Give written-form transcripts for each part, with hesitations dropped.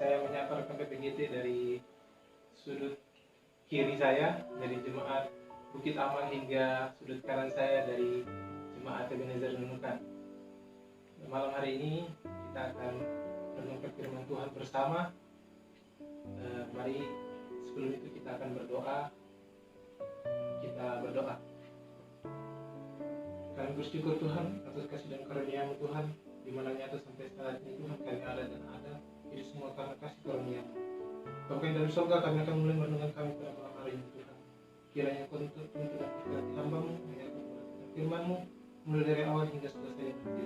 Saya menyapa rekan PPGT dari sudut kiri saya dari jemaat Bukit Aman hingga sudut kanan saya dari jemaat Ebenezer Nunukan. Malam hari ini kita akan merenungkan firman Tuhan bersama. Mari sebelum itu kita akan berdoa. Kita berdoa. Kami bersyukur Tuhan atas kasih dan karunia-Mu Tuhan, di mana nyata sampai saat ini Tuhan kami ada dan ada. Ini semua karena kasih karunia-Mu. Bapa yang dari surga, kami akan mulai merenungkan kami pada malam hari ini Tuhan. Kiranya Kau tuntun dan berkati hamba-Mu, menyatakan firman-Mu mulai dari awal hingga selesai nanti.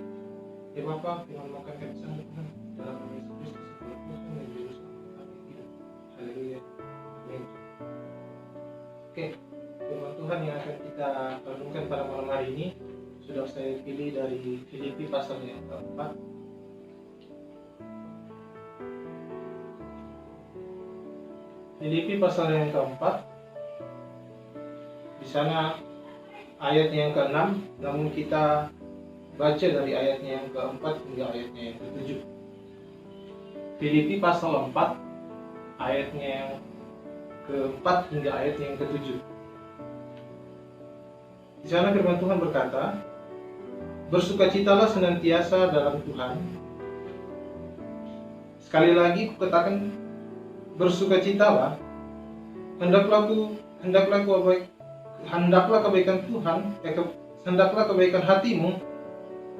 Ya Bapa, firman-Mu akan kami sambut Tuhan dalam nama Yesus Kristus, Tuhan dan Juru Selamat kami hidup. Haleluya. Amin. Oke, firman Tuhan yang akan kita renungkan pada malam hari ini sudah saya pilih dari Filipi pasal yang keempat. Filipi pasal yang keempat. Di sana ayatnya yang ke-6, namun kita baca dari ayatnya yang ke-4 hingga ayatnya yang ke-7. Filipi pasal 4 ayatnya yang ke-4 hingga ayatnya yang ke-7. Di sana firman Tuhan berkata, "Bersukacitalah senantiasa dalam Tuhan." Sekali lagi kukatakan, bersukacitalah. Hendaklah kebaikan Tuhan, hendaklah kebaikan hatimu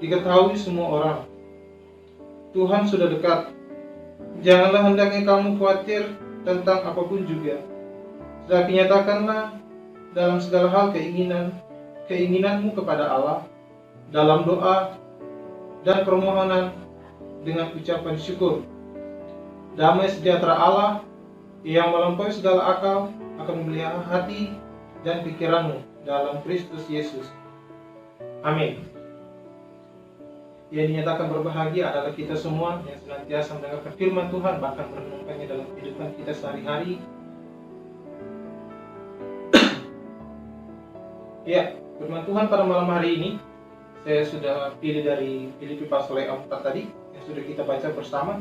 diketahui semua orang. Tuhan sudah dekat. Janganlah hendaknya kamu khawatir tentang apapun juga. Tetapi nyatakanlah dalam segala hal keinginanmu kepada Allah dalam doa dan permohonan dengan ucapan syukur. Damai sejahtera Allah yang melampaui segala akal akan memelihara hati dan pikiranmu dalam Kristus Yesus. Amin. Yang dinyatakan berbahagia adalah kita semua yang senantiasa mendengarkan firman Tuhan, bahkan merenungkannya dalam kehidupan kita sehari-hari. Ya, firman Tuhan pada malam hari ini saya sudah pilih dari Filipi pasal yang 4 tadi yang sudah kita baca bersama,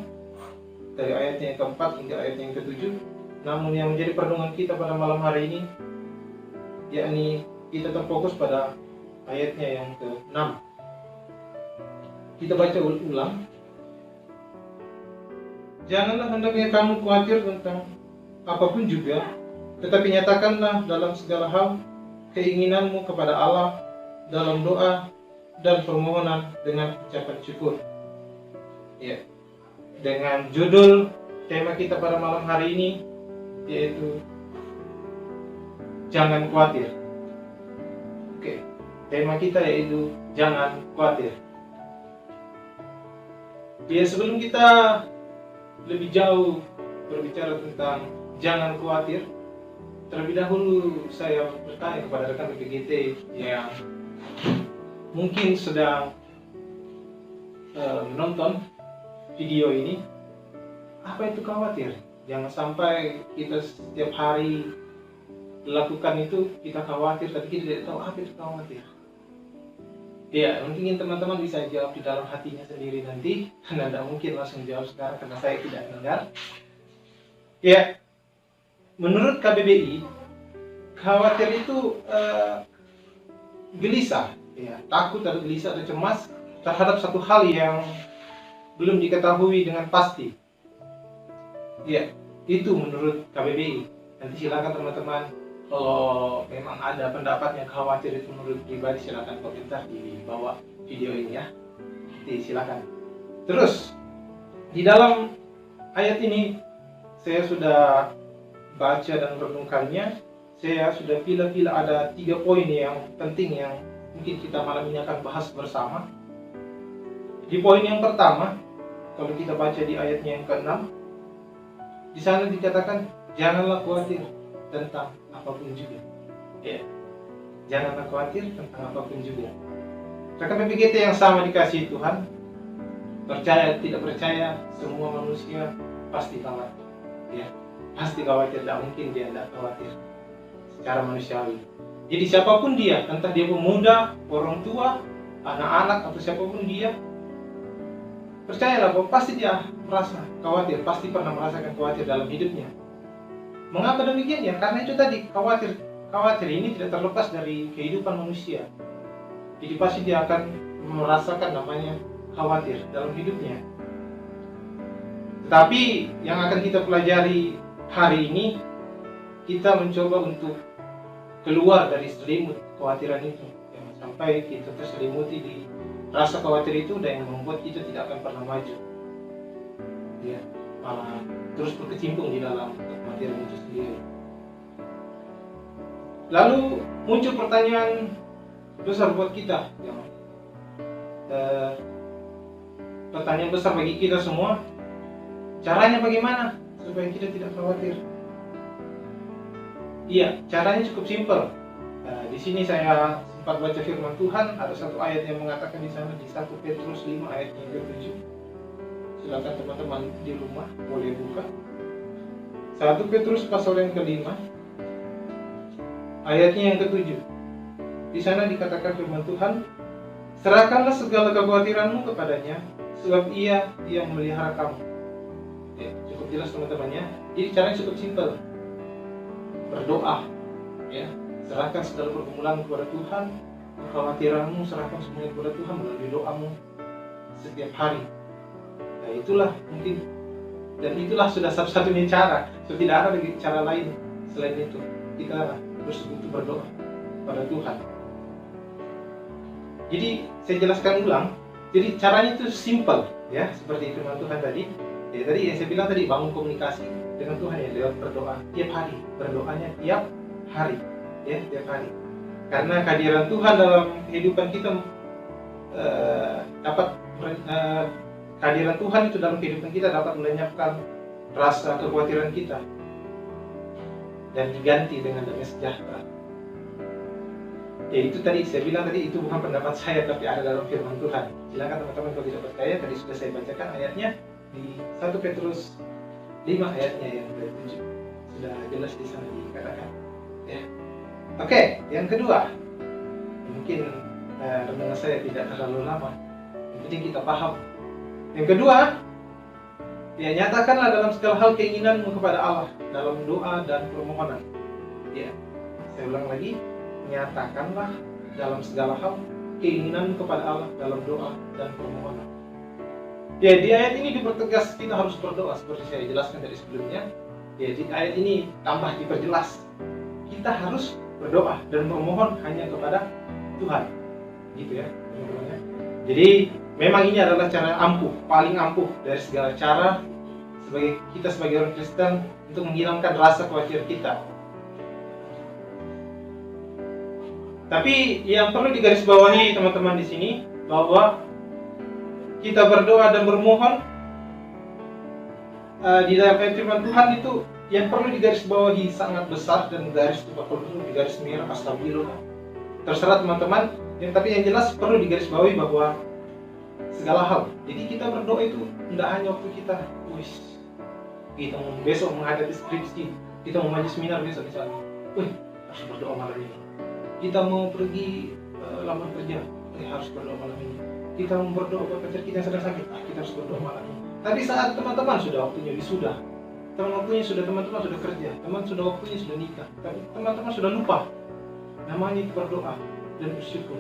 dari ayatnya yang ke-4 hingga ayatnya yang ke-7. Namun yang menjadi perenungan kita pada malam hari ini, yakni kita terfokus pada ayatnya yang ke-6. Kita baca ulang. Janganlah hendaknya kamu khawatir tentang apapun juga, tetapi nyatakanlah dalam segala hal keinginanmu kepada Allah dalam doa dan permohonan dengan ucapan syukur. Ya, dengan judul tema kita pada malam hari ini yaitu jangan khawatir. Oke, tema kita yaitu jangan khawatir. Ya, sebelum kita lebih jauh berbicara tentang jangan khawatir, terlebih dahulu saya bertanya kepada rekan PPGT yang mungkin sedang menonton video ini, apa itu khawatir? Jangan sampai kita setiap hari lakukan itu, kita khawatir tapi kita tidak tahu apa itu khawatir. Ya, mungkin teman-teman bisa jawab di dalam hatinya sendiri nanti. Anda tidak mungkin langsung jawab sekarang karena saya tidak dengar. Ya, menurut KBBI, khawatir itu gelisah, ya, takut atau gelisah atau cemas terhadap satu hal yang belum diketahui dengan pasti. Ya, itu menurut KBBI. Nanti silakan teman-teman, kalau memang ada pendapatnya khawatir itu menurut pribadi, silakan komentar di bawah video ini ya. Nanti silakan. Terus di dalam ayat ini saya sudah baca dan merenungkannya. Saya sudah pilih ada 3 poin yang penting yang mungkin kita malam ini akan bahas bersama. Di poin yang pertama, kalau kita baca di ayatnya yang ke-6, di sana dikatakan janganlah khawatir tentang apapun juga. Ya, janganlah khawatir tentang apapun juga. Rekan PPGT yang sama dikasihi Tuhan, percaya tidak percaya, semua manusia pasti khawatir. Ya, pasti khawatir, tidak mungkin dia tidak khawatir secara manusiawi. Jadi siapapun dia, entah dia pemuda, orang tua, anak-anak atau siapapun dia, percayalah bahwa pasti dia merasa khawatir, pasti pernah merasakan khawatir dalam hidupnya. Mengapa demikian ya? Karena itu tadi, khawatir ini tidak terlepas dari kehidupan manusia. Jadi pasti dia akan merasakan namanya khawatir dalam hidupnya. Tetapi yang akan kita pelajari hari ini, kita mencoba untuk keluar dari selimut kekhawatiran itu. Jangan sampai kita terselimuti di rasa khawatir itu dan yang membuat kita tidak akan pernah maju. Ya, malah terus berkecimpung di dalam kekhawatiran itu sendiri. Lalu muncul pertanyaan besar buat kita, pertanyaan besar bagi kita semua. Caranya bagaimana supaya kita tidak khawatir? Iya, caranya cukup simpel. Di sini saya sempat baca firman Tuhan, ada satu ayat yang mengatakan di sana di 1 Petrus 5 ayat yang ke-7. Silakan teman-teman di rumah boleh buka. 1 Petrus pasal yang ke-5 ayatnya yang ke-7. Di sana dikatakan firman Tuhan, serahkanlah segala kekhawatiranmu kepadanya, sebab Ia yang memelihara kamu. Ya, cukup jelas teman-teman ya. Jadi caranya cukup simpel. Berdoa, ya, serahkan segala pergumulan kepada Tuhan, kekhawatiranmu serahkan semuanya kepada Tuhan melalui doamu setiap hari. Nah, itulah mungkin, dan itulah sudah satu-satunya cara. So, tidak ada lagi cara lain selain itu. Kita bersekutu berdoa pada Tuhan. Jadi saya jelaskan ulang. Jadi caranya itu simple, ya, seperti firman Tuhan tadi. Ya, tadi yang saya bilang tadi, bangun komunikasi dengan Tuhan ya lewat berdoa tiap hari, berdoanya tiap hari, ya, tiap hari. Karena kehadiran Tuhan dalam kehidupan kita kehadiran Tuhan itu dalam kehidupan kita dapat melenyapkan rasa kekhawatiran kita dan diganti dengan damai sejahtera. Ya, itu tadi saya bilang tadi, itu bukan pendapat saya tapi ada dalam firman Tuhan. Silakan teman-teman kalau tidak percaya, tadi sudah saya bacakan ayatnya di 1 Petrus 5 ayatnya yang ke-7. Sudah jelas di sana dikatakan. Ya. Oke, yang kedua. Mungkin renungan saya tidak terlalu lama. Yang penting kita paham. Yang kedua, ya, nyatakanlah dalam segala hal keinginanmu kepada Allah dalam doa dan permohonan. Ya. Saya ulang lagi, nyatakanlah dalam segala hal keinginanmu kepada Allah dalam doa dan permohonan. Ya, di ayat ini dipertegas kita harus berdoa seperti saya jelaskan dari sebelumnya. Ya, di ayat ini tambah diperjelas. Kita harus berdoa dan memohon hanya kepada Tuhan. Gitu ya, teman-teman. Jadi, memang ini adalah cara ampuh, paling ampuh dari segala cara sebagai orang Kristen untuk menghilangkan rasa khawatir kita. Tapi yang perlu digarisbawahi teman-teman di sini bahwa kita berdoa dan bermohon di dalam firman Tuhan itu yang perlu digarisbawahi sangat besar, dan garis itu perlu digaris merah astabilo. Terserah teman-teman. Tapi yang jelas perlu digarisbawahi bahwa segala hal. Jadi kita berdoa itu tidak hanya waktu kita mau besok menghadapi skripsi, kita mau maju seminar besok misalnya, harus berdoa malam ini. Kita mau pergi lamar kerja, harus berdoa malam ini. Kita mau berdoa buat pacar kita yang sedang sakit, kita harus berdoa malam ini. Tapi saat teman-teman sudah waktunya wisuda, teman-teman sudah kerja, sudah waktunya sudah nikah, tapi teman-teman sudah lupa namanya berdoa dan bersyukur.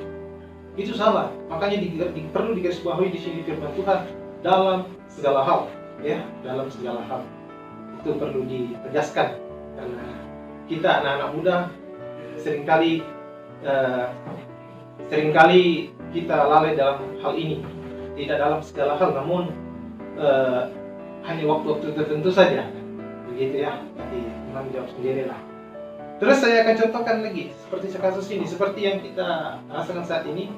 Itu salah. Makanya perlu digarisbawahi di sini firman Tuhan dalam segala hal, ya, dalam segala hal. Itu perlu ditegaskan karena kita anak-anak muda seringkali kita lalai dalam hal ini. Tidak dalam segala hal, namun hanya waktu-waktu tertentu saja. Begitu ya. Nanti teman jawab sendiri lah. Terus saya akan contohkan lagi seperti kasus ini, seperti yang kita rasakan saat ini.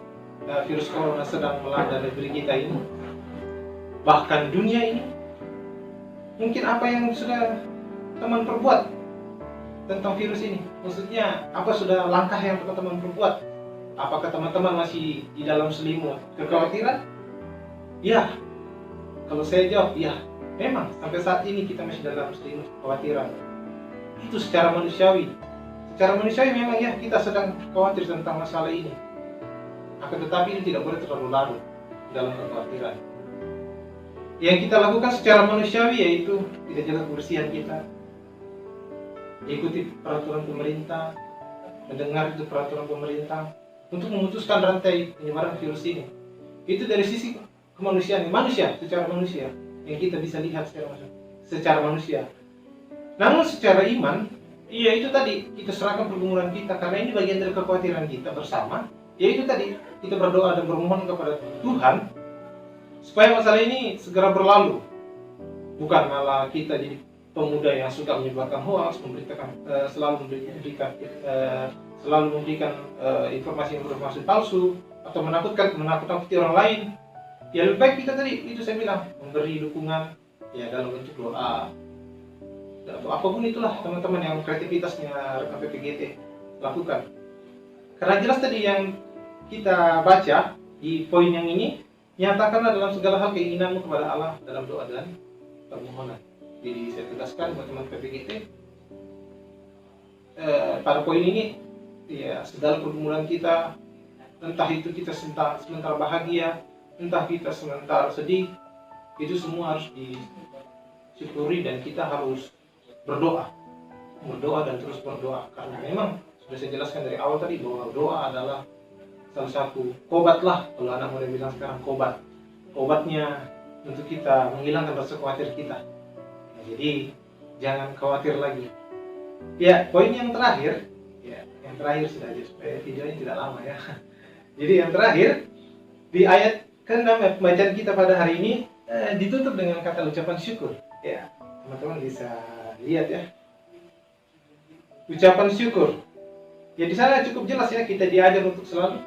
Virus corona sedang melanda negeri kita ini, bahkan dunia ini. Mungkin apa yang sudah teman perbuat tentang virus ini? Maksudnya apa sudah langkah yang teman-teman perbuat? Apakah teman-teman masih di dalam selimut kekhawatiran? Ya, kalau saya jawab ya, memang sampai saat ini kita masih dalam selimut kekhawatiran. Itu secara manusiawi. Secara manusiawi memang ya, kita sedang khawatir tentang masalah ini. Akan tetapi ini tidak boleh terlalu larut dalam kekhawatiran. Yang kita lakukan secara manusiawi yaitu tidak jaga kebersihan kita, ikuti peraturan pemerintah, mendengar itu peraturan pemerintah untuk memutuskan rantai penyebaran virus ini. Itu dari sisi kemanusiaan, manusia secara manusia yang kita bisa lihat secara manusia. Namun secara iman, iya itu tadi kita serahkan pergumulan kita, karena ini bagian dari kekhawatiran kita bersama. Yaitu tadi kita berdoa dan bermohon kepada Tuhan supaya masalah ini segera berlalu. Bukan malah kita jadi pemuda yang suka menyebarkan hoax, selalu memberikan informasi palsu atau menakut-nakuti orang lain. Ya lebih baik kita tadi itu saya bilang memberi dukungan ya dalam bentuk doa atau apapun itulah teman-teman yang kreativitasnya rekan PPGT lakukan. Karena jelas tadi yang kita baca di poin yang ini, nyatakanlah dalam segala hal keinginanmu kepada Allah dalam doa dan permohonan. Jadi saya tegaskan buat teman PPGT pada poin ini ya segala pergumulan kita, entah itu kita sementara bahagia, entah kita sementara sedih, itu semua harus disyukuri dan kita harus berdoa dan terus berdoa. Karena memang sudah saya jelaskan dari awal tadi bahwa doa adalah salah satu obat lah, kalau anak muda bilang sekarang obatnya untuk kita menghilangkan rasa khawatir kita. Nah, jadi jangan khawatir lagi. Ya poin yang terakhir sudah aja supaya videonya tidak lama ya. Jadi yang terakhir di ayat ke-6 pembacaan kita pada hari ini ditutup dengan kata ucapan syukur. Ya teman-teman bisa lihat ya, ucapan syukur. Ya di sana cukup jelas ya, kita diajar untuk selalu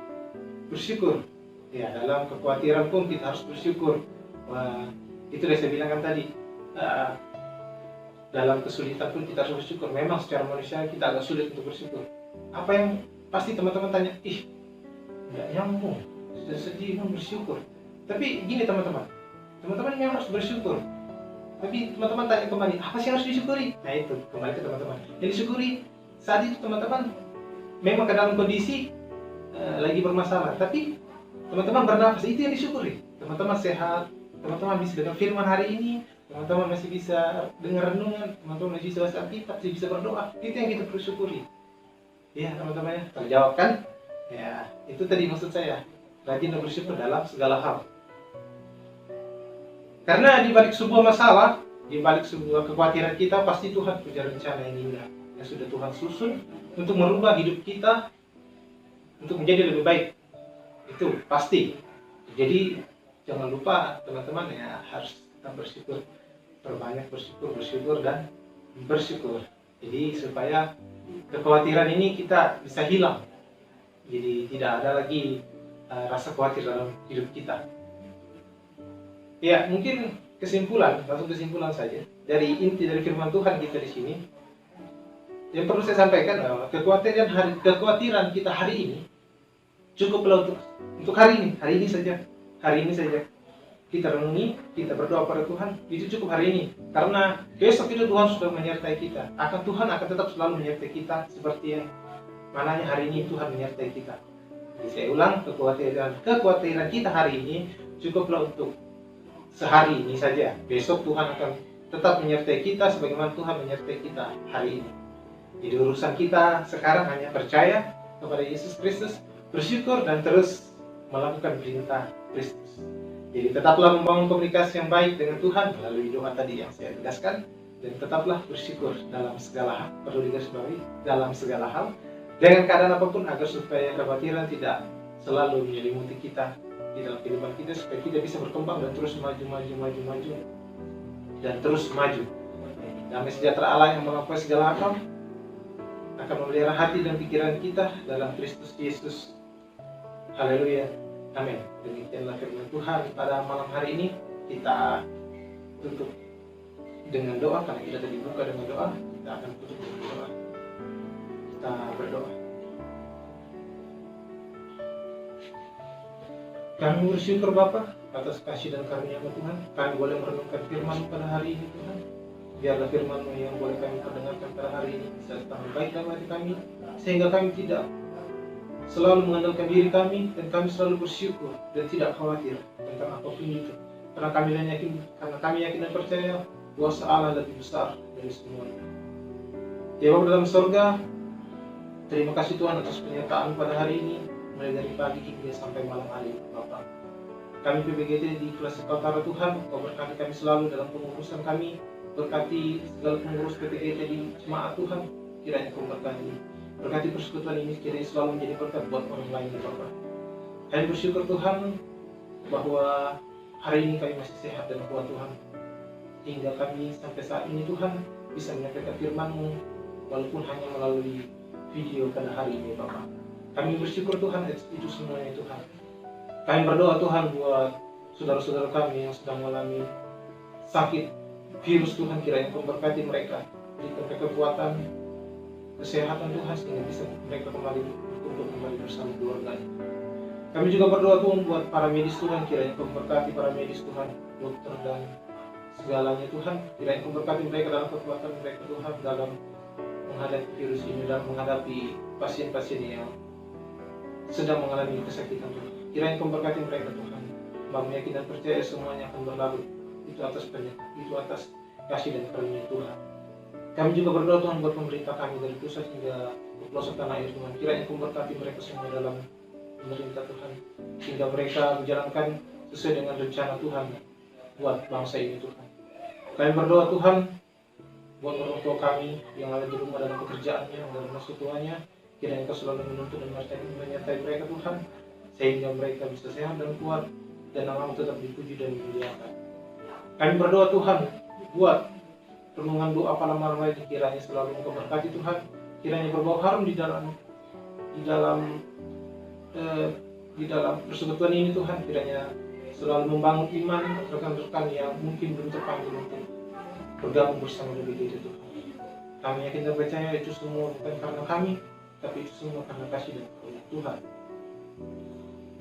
bersyukur. Ya dalam kekhawatiran pun kita harus bersyukur. Wah, itu yang saya bilang kan tadi. Dalam kesulitan pun kita harus bersyukur. Memang secara manusia kita agak sulit untuk bersyukur. Apa yang pasti teman-teman tanya, nggak nyambung, sudah sedih pun bersyukur. Tapi gini teman-teman memang harus bersyukur. Tapi teman-teman tanya kembali, apa sih yang harus disyukuri? Nah itu kembali ke teman-teman. Yang disyukuri saat itu teman-teman memang ke dalam kondisi lagi bermasalah, tapi teman-teman bernafas, itu yang disyukuri. Teman-teman sehat, teman-teman bisa dengar firman hari ini, teman-teman masih bisa dengar renungan, teman-teman masih bisa baca Alkitab, masih bisa berdoa. Itu yang kita perlu syukuri. Ya teman-teman ya, terjawab kan? Ya itu tadi maksud saya, rajin bersyukur dalam segala hal. Karena di balik sebuah masalah, di balik sebuah kekhawatiran kita, pasti Tuhan punya rencana yang indah yang sudah Tuhan susun untuk merubah hidup kita untuk menjadi lebih baik. Itu pasti. Jadi jangan lupa teman-teman ya, harus tetap bersyukur, perbanyak bersyukur dan bersyukur. Jadi supaya kekhawatiran ini kita bisa hilang. Jadi tidak ada lagi rasa khawatir dalam hidup kita. Ya mungkin langsung kesimpulan saja dari inti dari firman Tuhan kita di sini. Yang perlu saya sampaikan bahwa kekhawatiran kita hari ini cukuplah untuk hari ini saja. Kita renungi, kita berdoa pada Tuhan, itu cukup hari ini. Karena besok itu Tuhan sudah menyertai kita. Tuhan akan tetap selalu menyertai kita seperti yang mananya hari ini Tuhan menyertai kita. Jadi saya ulang, kekhawatiran kita hari ini cukuplah untuk sehari ini saja. Besok Tuhan akan tetap menyertai kita sebagaimana Tuhan menyertai kita hari ini. Jadi urusan kita sekarang hanya percaya kepada Yesus Kristus, bersyukur dan terus melakukan perintah Kristus. Jadi tetaplah membangun komunikasi yang baik dengan Tuhan melalui doa tadi yang saya tegaskan, dan tetaplah bersyukur dalam segala hal, perlu digarisbawahi dalam segala hal, dengan keadaan apapun, agar supaya kekhawatiran tidak selalu menyelimuti kita di dalam kehidupan kita, supaya kita bisa berkembang dan terus maju dan terus maju. Damai sejahtera Allah yang melampaui segala akal akan memelihara hati dan pikiran kita dalam Kristus Yesus. Haleluya. Amin. Demikianlah firman Tuhan pada malam hari ini. Kita tutup dengan doa, karena kita tadi buka dengan doa. Kita akan tutup dengan doa. Kita berdoa. Kami bersyukur Bapa atas kasih dan karunia-Mu Tuhan. Kami boleh merenungkan firman pada hari ini Tuhan. Biarlah firman-Mu yang boleh kami perdengarkan pada hari ini bisa tetap baik dalam hati kami, sehingga kami tidak selalu mengandalkan diri kami, dan kami selalu bersyukur dan tidak khawatir tentang apapun itu. karena kami yakin dan percaya kuasa Allah lebih besar dari semuanya. Ya Bapa dalam surga, terima kasih Tuhan atas penyertaan pada hari ini, mulai dari pagi hingga sampai malam hari Bapa. Kami PPGT di Kelas Utara Tuhan, Kau berkati kami selalu dalam pengurusan kami, berkati segala pengurus PPGT di jemaat Tuhan, kiranya Kau berkati persekutuan ini, kiranya selalu menjadi berkat buat orang lain Bapa. Kami bersyukur Tuhan bahwa hari ini kami masih sehat dan kuat Tuhan, hingga kami sampai saat ini Tuhan bisa menyampaikan firman-Mu walaupun hanya melalui video pada hari ini Bapak. Kami bersyukur Tuhan itu semuanya Tuhan. Kami berdoa Tuhan buat saudara-saudara kami yang sedang mengalami sakit virus Tuhan, kiranya Kau berkati mereka, berikan mereka kekuatan, kesehatan Tuhan sehingga bisa mereka kembali berkumpul kembali bersama keluarganya. Kami juga berdoa Tuhan buat para medis Tuhan, kiranya Kau berkati para medis Tuhan, dokter dan segalanya Tuhan, kiranya Kau berkati mereka dalam kekuatan mereka Tuhan dalam menghadapi virus ini dan menghadapi pasien-pasien yang sedang mengalami kesakitan Tuhan. Kiranya Kau berkati mereka Tuhan. Kami yakin dan percaya semuanya akan berlalu. Itu atas kasih dan karunia Tuhan. Kami juga berdoa Tuhan buat pemerintah kami dari pusat hingga ke pelosok tanah air Tuhan. Kiranya Kau berkati mereka semua dalam pemerintah Tuhan, sehingga mereka menjalankan sesuai dengan rencana Tuhan buat bangsa ini Tuhan. Kami berdoa Tuhan buat orang tua kami yang ada di rumah dalam pekerjaannya, dalam masa tuanya, kiranya Kau selalu menuntun dan menyertai mereka Tuhan, sehingga mereka bisa sehat dan kuat dan nama-Mu tetap dipuji dan dimuliakan. Kami berdoa Tuhan buat renungan doa pada malam hari, kiranya selalu Engkau berkati Tuhan, kiranya berbau harum di dalam persekutuan ini Tuhan, kiranya selalu membangun iman rekan-rekan yang mungkin belum terpanggil untuk bergabung bersama PPGT Tuhan. Kami yakin dan percaya itu semua bukan karena kami, tapi itu semua karena kasih dan karunia Tuhan.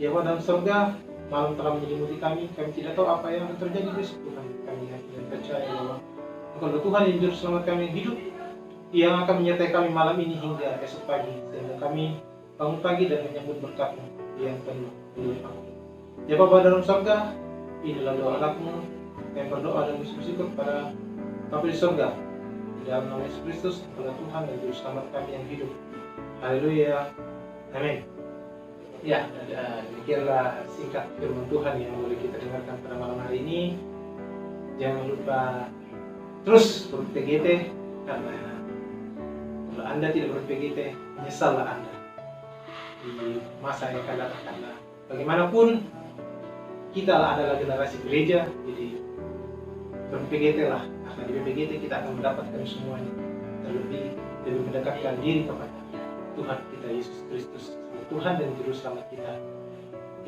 Ya Bapa dalam surga, malam telah menyelimuti kami tidak tahu apa yang akan terjadi besok Tuhan. Kami yakin dan percaya bahwa Engkau Tuhan yang juru selamat kami yang hidup, yang akan menyertai kami malam ini hingga esok pagi, sehingga kami bangun pagi dan menyambut berkat-Mu yang penuh melimpah. Ya Bapa dalam surga, inilah doa anak-Mu yang berdoa dan bersyukur kepada Bapa di surga, di dalam nama Yesus Kristus adalah Tuhan dan juru selamat kami yang hidup. Haleluya, amin. Ya, demikianlah singkat firman Tuhan yang boleh kita dengarkan pada malam hari ini. Jangan lupa terus ber-PGT, karena kalau Anda tidak ber-PGT, menyesallah Anda di masa yang akan datang. Karena bagaimanapun kita adalah generasi gereja, jadi ber-PGT lah. Karena di PGT kita akan mendapatkan semuanya, lebih mendekatkan diri kepada Tuhan kita Yesus Kristus, Tuhan dan Juru Selamat kita.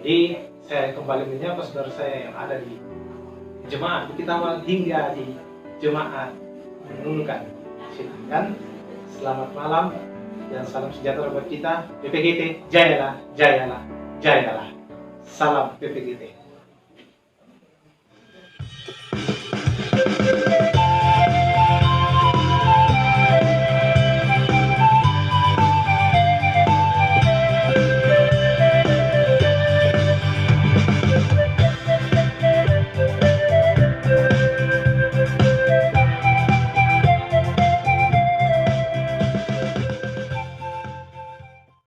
Jadi saya kembali menyapa saudara saya yang ada di jemaat Bukit Amal hingga di jemaat Menunukan. Silakan, selamat malam dan salam sejahtera buat kita. PPGT, jayalah, jayalah, jayalah. Salam PPGT.